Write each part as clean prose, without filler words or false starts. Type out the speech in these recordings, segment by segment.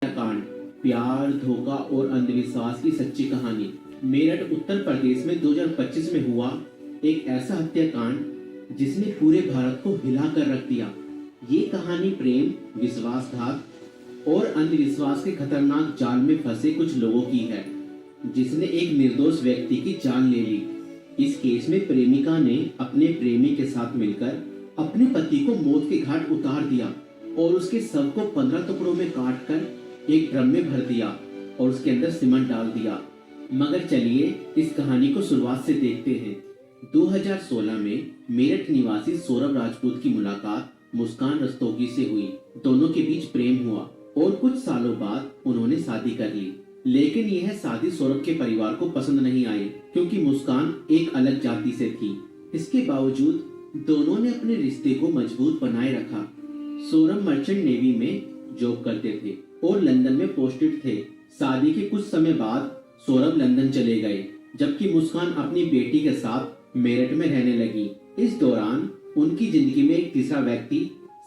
हत्याकांड, प्यार, धोखा और अंधविश्वास की सच्ची कहानी। मेरठ उत्तर प्रदेश में 2025 में हुआ एक ऐसा हत्याकांड जिसने पूरे भारत को हिला कर रख दिया। ये कहानी प्रेम, विश्वासघात और अंधविश्वास के खतरनाक जाल में फंसे कुछ लोगों की है, जिसने एक निर्दोष व्यक्ति की जान ले ली। इस केस में प्रेमिका ने अपने प्रेमी के साथ मिलकर अपने पति को मौत के घाट उतार दिया और उसके शव को 15 टुकड़ों में काटकर एक ड्रम में भर दिया और उसके अंदर सीमेंट डाल दिया। मगर चलिए इस कहानी को शुरुआत से देखते हैं। 2016 में मेरठ निवासी सौरभ राजपूत की मुलाकात मुस्कान रस्तोगी से हुई। दोनों के बीच प्रेम हुआ और कुछ सालों बाद उन्होंने शादी कर ली। लेकिन यह शादी सौरभ के परिवार को पसंद नहीं आई, क्योंकि मुस्कान एक अलग जाति से थी। इसके बावजूद दोनों ने अपने रिश्ते को मजबूत बनाए रखा। सौरभ मर्चेंट नेवी में जॉब करते थे और लंदन में पोस्टेड थे। शादी के कुछ समय बाद सौरभ लंदन चले गए, जबकि मुस्कान अपनी बेटी के साथ मेरठ में रहने लगी। इस दौरान उनकी जिंदगी में एक तीसरा व्यक्ति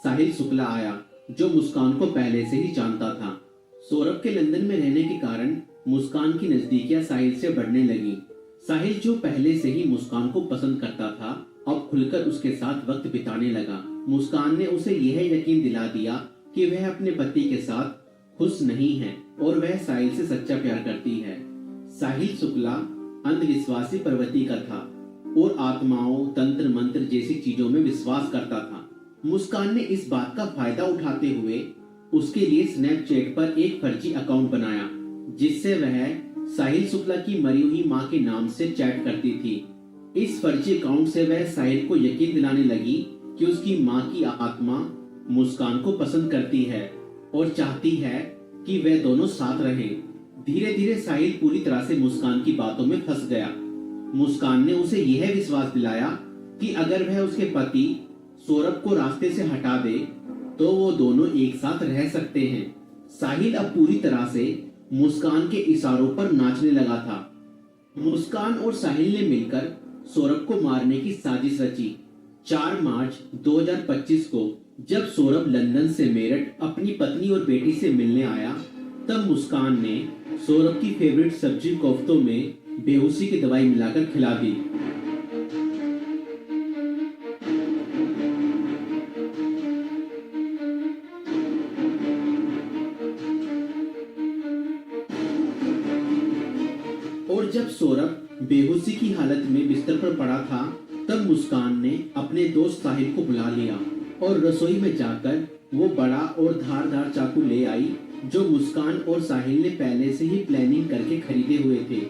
साहिल शुक्ला आया, जो मुस्कान को पहले से ही जानता था। सौरभ के लंदन में रहने के कारण मुस्कान की नजदीकियां साहिल से बढ़ने लगी। साहिल, जो पहले से ही मुस्कान को पसंद करता था, अब खुलकर उसके साथ वक्त बिताने लगा। मुस्कान ने उसे यह यकीन दिला दिया कि वह अपने पति के साथ खुश नहीं है और वह साहिल से सच्चा प्यार करती है। साहिल शुक्ला अंधविश्वासी प्रवृत्ति का था और आत्माओं, तंत्र मंत्र जैसी चीजों में विश्वास करता था। मुस्कान ने इस बात का फायदा उठाते हुए उसके लिए स्नैपचैट पर एक फर्जी अकाउंट बनाया, जिससे वह साहिल शुक्ला की मरी हुई मां के नाम से चैट करती थी। इस फर्जी अकाउंट से वह साहिल को यकीन दिलाने लगी कि उसकी मां की आत्मा मुस्कान को पसंद करती है और चाहती है कि वे दोनों साथ रहें। धीरे धीरे साहिल पूरी तरह से मुस्कान की बातों में फंस गया। मुस्कान ने उसे यह विश्वास दिलाया कि अगर वह उसके पति सौरभ को रास्ते से हटा दे तो वो दोनों एक साथ रह सकते हैं। साहिल अब पूरी तरह से मुस्कान के इशारों पर नाचने लगा था। मुस्कान और साहिल ने मिलकर सौरभ को मारने की साजिश रची। 4 मार्च 2025 को जब सौरभ लंदन से मेरठ अपनी पत्नी और बेटी से मिलने आया, तब मुस्कान ने सौरभ की फेवरेट सब्जी कोफ्तों में बेहोशी की दवाई मिलाकर खिला दी। और जब सौरभ बेहोशी की हालत में बिस्तर पर पड़ा था, तब मुस्कान ने अपने दोस्त साहिल को बुला लिया और रसोई में जाकर वो बड़ा और धारदार चाकू ले आई, जो मुस्कान और साहिल ने पहले से ही प्लानिंग करके खरीदे हुए थे।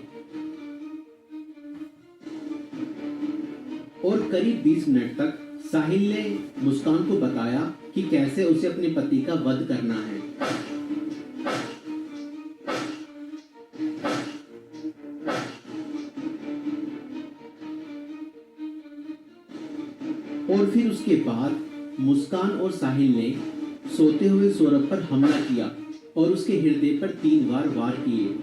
और करीब 20 मिनट तक साहिल ने मुस्कान को बताया कि कैसे उसे अपने पति का वध करना है। और फिर उसके बाद मुस्कान और साहिल ने सोते हुए सौरभ पर हमला किया और उसके हृदय पर 3 बार वार किए।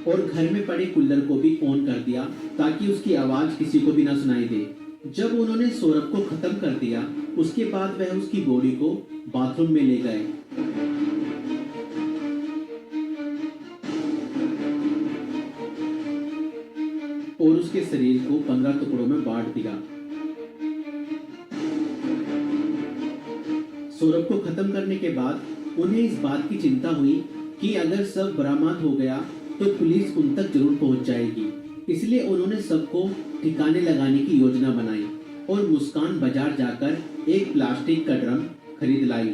और घर में पड़े कूलर को भी ऑन कर दिया ताकि उसकी आवाज किसी को भी ना सुनाई दे। जब उन्होंने सौरभ को खत्म कर दिया, उसके बाद वह उसकी बॉडी को बाथरूम में ले गए। और उसके शरीर को 15 टुकड़ों में बांट दिया। सौरभ को खत्म करने के बाद उन्हें इस बात की चिंता हुई कि अगर सब बरामद हो गया तो पुलिस उन तक जरूर पहुंच जाएगी। इसलिए उन्होंने सबको ठिकाने लगाने की योजना बनाई और मुस्कान बाजार जाकर एक प्लास्टिक का ड्रम खरीद लाई।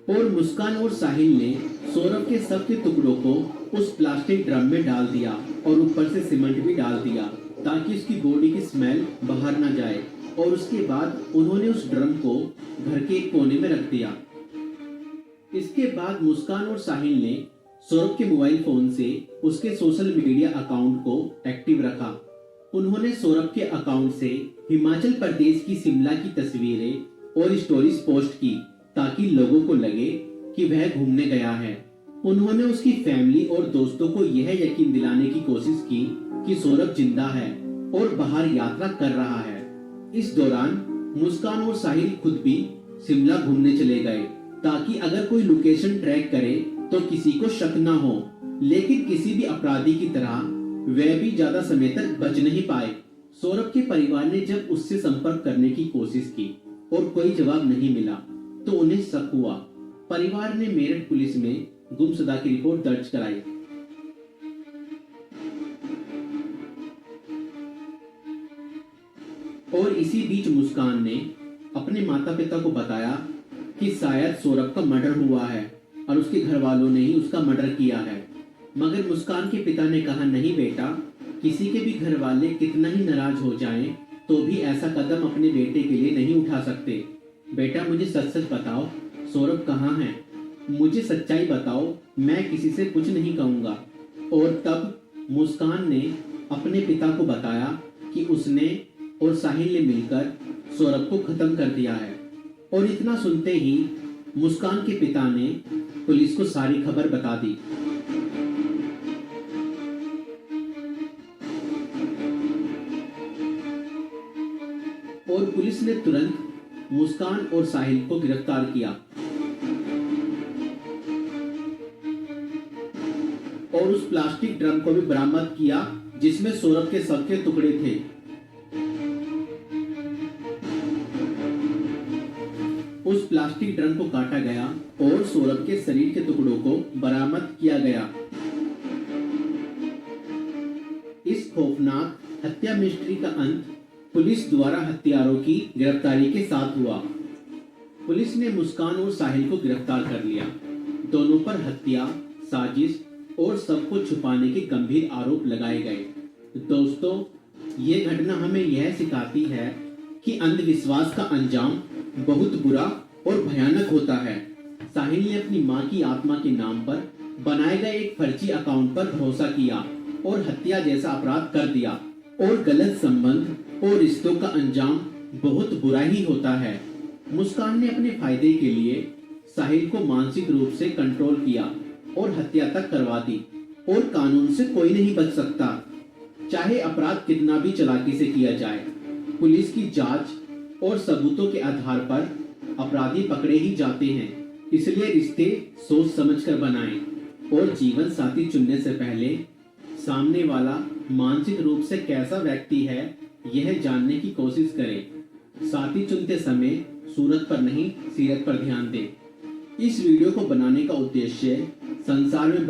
और मुस्कान और साहिल ने सौरभ के शव के टुकड़ों को उस प्लास्टिक ड्रम में डाल दिया और ऊपर से सीमेंट भी डाल दिया ताकि उसकी बॉडी की स्मेल बाहर ना जाए। और उसके बाद उन्होंने उस ड्रम को घर के एक कोने में रख दिया। इसके बाद मुस्कान और साहिल ने सौरभ के मोबाइल फोन से उसके सोशल मीडिया अकाउंट को एक्टिव रखा। उन्होंने सौरभ के अकाउंट से हिमाचल प्रदेश की शिमला की तस्वीरें और स्टोरीज पोस्ट की ताकि लोगों को लगे कि वह घूमने गया है। उन्होंने उसकी फैमिली और दोस्तों को यह यकीन दिलाने की कोशिश की कि सौरभ जिंदा है और बाहर यात्रा कर रहा है। इस दौरान मुस्कान और साहिल खुद भी शिमला घूमने चले गए ताकि अगर कोई लोकेशन ट्रैक करे तो किसी को शक न हो, लेकिन किसी भी अपराधी की तरह वह भी ज्यादा समय तक बच नहीं पाए। सौरभ के परिवार ने जब उससे संपर्क करने की कोशिश की और कोई जवाब नहीं मिला तो उन्हें शक हुआ। परिवार ने मेरठ पुलिस में गुमशुदा की रिपोर्ट दर्ज कराई। और इसी बीच मुस्कान ने अपने माता पिता को बताया कि शायद सौरभ का मर्डर हुआ है और उसके घर वालों ने ही उसका मर्डर किया है। मगर मुस्कान के पिता ने कहा, नहीं बेटा, किसी के भी घर वाले कितना ही नाराज हो जाएं तो भी ऐसा कदम अपने बेटे के लिए नहीं उठा सकते। बेटा, मुझे सच सच बताओ, सौरभ कहाँ है? मुझे सच्चाई बताओ, मैं किसी से कुछ नहीं कहूँगा। और तब मुस्कान ने अपने पिता को बताया कि उसने और साहिल ने मिलकर सौरभ को खत्म कर दिया है। और इतना सुनते ही मुस्कान के पिता ने पुलिस को सारी खबर बता दी। और पुलिस ने तुरंत मुस्कान और साहिल को गिरफ्तार किया और उस प्लास्टिक ड्रम को भी बरामद किया जिसमें सौरभ के शव के टुकड़े थे। उस प्लास्टिक ड्रम को काटा गया और सौरभ के शरीर के टुकड़ों को बरामद किया गया। इस खौफनाक हत्या मिस्ट्री का अंत पुलिस द्वारा हत्यारों की गिरफ्तारी के साथ हुआ। पुलिस ने मुस्कान और साहिल को गिरफ्तार कर लिया। दोनों पर हत्या, साजिश और सबको छुपाने के गंभीर आरोप लगाए गए। दोस्तों, ये घटना हमें यह सिखाती है कि अंधविश्वास का अंजाम बहुत बुरा और भयानक होता है। साहिल ने अपनी मां की आत्मा के नाम पर बनाए गए एक फर्जी अकाउंट पर भरोसा किया और हत्या जैसा अपराध कर दिया। और गलत संबंध और रिश्तों का अंजाम बहुत बुरा ही होता है। मुस्कान ने अपने फायदे के लिए साहिल को मानसिक रूप से कंट्रोल किया और हत्या तक करवा दी। और कानून से कोई नहीं बच सकता, चाहे अपराध कितना भी चालाकी से किया जाए। पुलिस की जांच और सबूतों के आधार पर अपराधी पकड़े ही जाते हैं। इसलिए रिश्ते सोच समझकर बनाएं और जीवन साथी चुनने से पहले सामने वाला मानसिक रूप से कैसा व्यक्ति है यह जानने की कोशिश करें। साथी चुनते समय सूरत पर नहीं, सीरत पर ध्यान दें। इस वीडियो को बनाने का उद्देश्य संसार में